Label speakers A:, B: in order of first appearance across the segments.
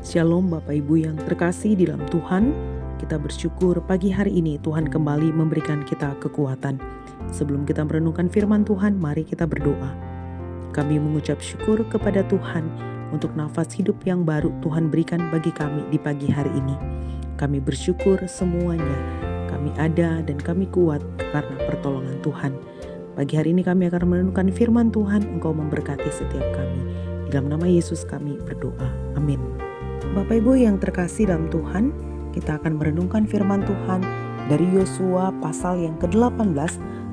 A: Shalom Bapak Ibu yang terkasih di dalam Tuhan. Kita bersyukur pagi hari ini Tuhan kembali memberikan kita kekuatan. Sebelum kita merenungkan firman Tuhan, mari kita berdoa. Kami mengucap syukur kepada Tuhan untuk nafas hidup yang baru Tuhan berikan bagi kami di pagi hari ini. Kami bersyukur semuanya. Kami ada dan kami kuat karena pertolongan Tuhan. Pagi hari ini kami akan merenungkan firman Tuhan. Engkau memberkati setiap kami. Di dalam nama Yesus kami berdoa. Amin. Bapak Ibu yang terkasih dalam Tuhan, kita akan merenungkan firman Tuhan dari Yosua pasal yang ke-18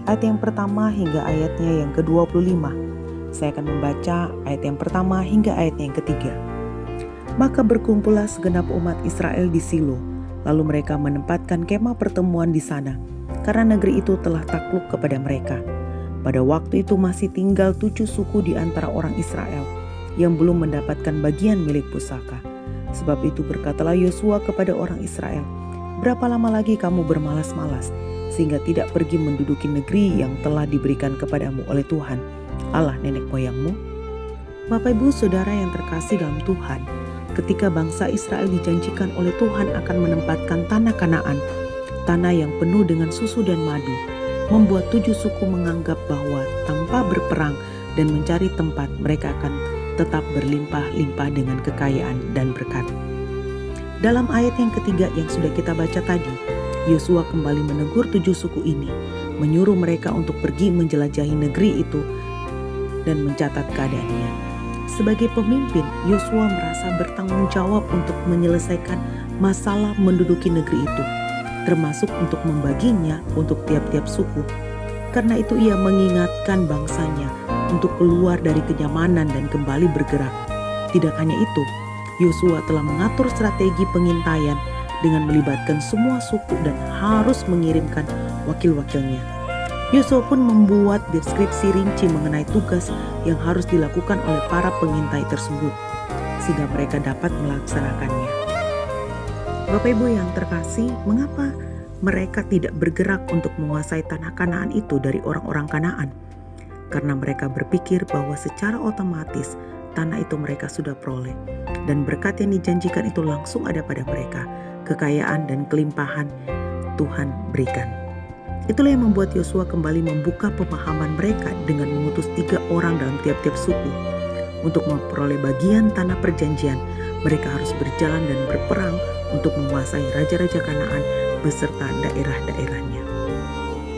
A: ayat yang pertama hingga ayatnya yang ke-25. Saya akan membaca ayat yang pertama hingga ayat yang ketiga. Maka berkumpullah segenap umat Israel di Silo, lalu mereka menempatkan kemah pertemuan di sana, karena negeri itu telah takluk kepada mereka. Pada waktu itu masih tinggal 7 suku di antara orang Israel yang belum mendapatkan bagian milik pusaka. Sebab itu berkatalah Yosua kepada orang Israel, berapa lama lagi kamu bermalas-malas, sehingga tidak pergi menduduki negeri yang telah diberikan kepadamu oleh Tuhan, Allah nenek moyangmu? Bapak Ibu Saudara yang terkasih dalam Tuhan, ketika bangsa Israel dijanjikan oleh Tuhan akan menempatkan tanah Kanaan, tanah yang penuh dengan susu dan madu, membuat 7 suku menganggap bahwa tanpa berperang dan mencari tempat mereka akan tetap berlimpah-limpah dengan kekayaan dan berkat. Dalam ayat yang ketiga yang sudah kita baca tadi, Yosua kembali menegur 7 suku ini, menyuruh mereka untuk pergi menjelajahi negeri itu dan mencatat keadaannya. Sebagai pemimpin, Yosua merasa bertanggung jawab untuk menyelesaikan masalah menduduki negeri itu, termasuk untuk membaginya untuk tiap-tiap suku. Karena itu ia mengingatkan bangsanya untuk keluar dari kenyamanan dan kembali bergerak. Tidak hanya itu, Yosua telah mengatur strategi pengintaian dengan melibatkan semua suku dan harus mengirimkan wakil-wakilnya. Yosua pun membuat deskripsi rinci mengenai tugas yang harus dilakukan oleh para pengintai tersebut, sehingga mereka dapat melaksanakannya. Bapak Ibu yang terkasih, mengapa mereka tidak bergerak untuk menguasai tanah Kanaan itu dari orang-orang Kanaan? Karena mereka berpikir bahwa secara otomatis tanah itu mereka sudah peroleh, dan berkat yang dijanjikan itu langsung ada pada mereka. Kekayaan dan kelimpahan Tuhan berikan. Itulah yang membuat Yosua kembali membuka pemahaman mereka dengan mengutus 3 orang dalam tiap-tiap suku. Untuk memperoleh bagian tanah perjanjian, mereka harus berjalan dan berperang untuk menguasai raja-raja Kanaan beserta daerah-daerahnya.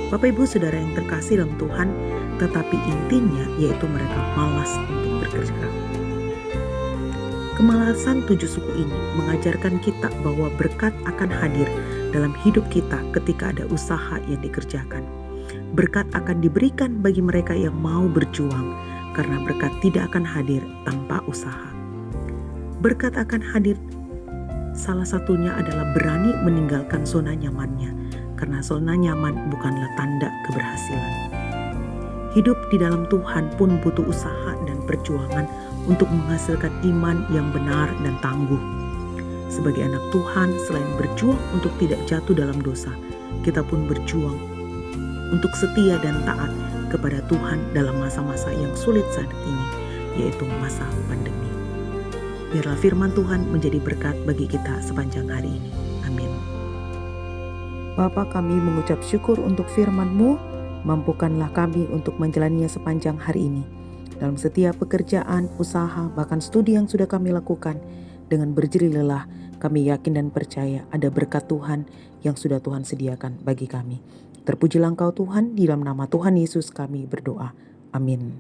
A: Bapak Ibu Saudara yang terkasih dalam Tuhan, tetapi intinya yaitu mereka malas untuk bekerja. Kemalasan 7 suku ini mengajarkan kita bahwa berkat akan hadir dalam hidup kita ketika ada usaha yang dikerjakan. Berkat akan diberikan bagi mereka yang mau berjuang, karena berkat tidak akan hadir tanpa usaha. Berkat akan hadir, salah satunya adalah berani meninggalkan zona nyamannya, karena zona nyaman bukanlah tanda keberhasilan. Hidup di dalam Tuhan pun butuh usaha dan perjuangan untuk menghasilkan iman yang benar dan tangguh. Sebagai anak Tuhan, selain berjuang untuk tidak jatuh dalam dosa, kita pun berjuang untuk setia dan taat kepada Tuhan dalam masa-masa yang sulit saat ini, yaitu masa pandemi. Biarlah firman Tuhan menjadi berkat bagi kita sepanjang hari ini. Amin. Bapa, kami mengucap syukur untuk firman-Mu. Mampukanlah kami untuk menjalaninya sepanjang hari ini. Dalam setiap pekerjaan, usaha, bahkan studi yang sudah kami lakukan, dengan berjerih lelah, kami yakin dan percaya ada berkat Tuhan yang sudah Tuhan sediakan bagi kami. Terpujilah Engkau Tuhan, di dalam nama Tuhan Yesus kami berdoa. Amin.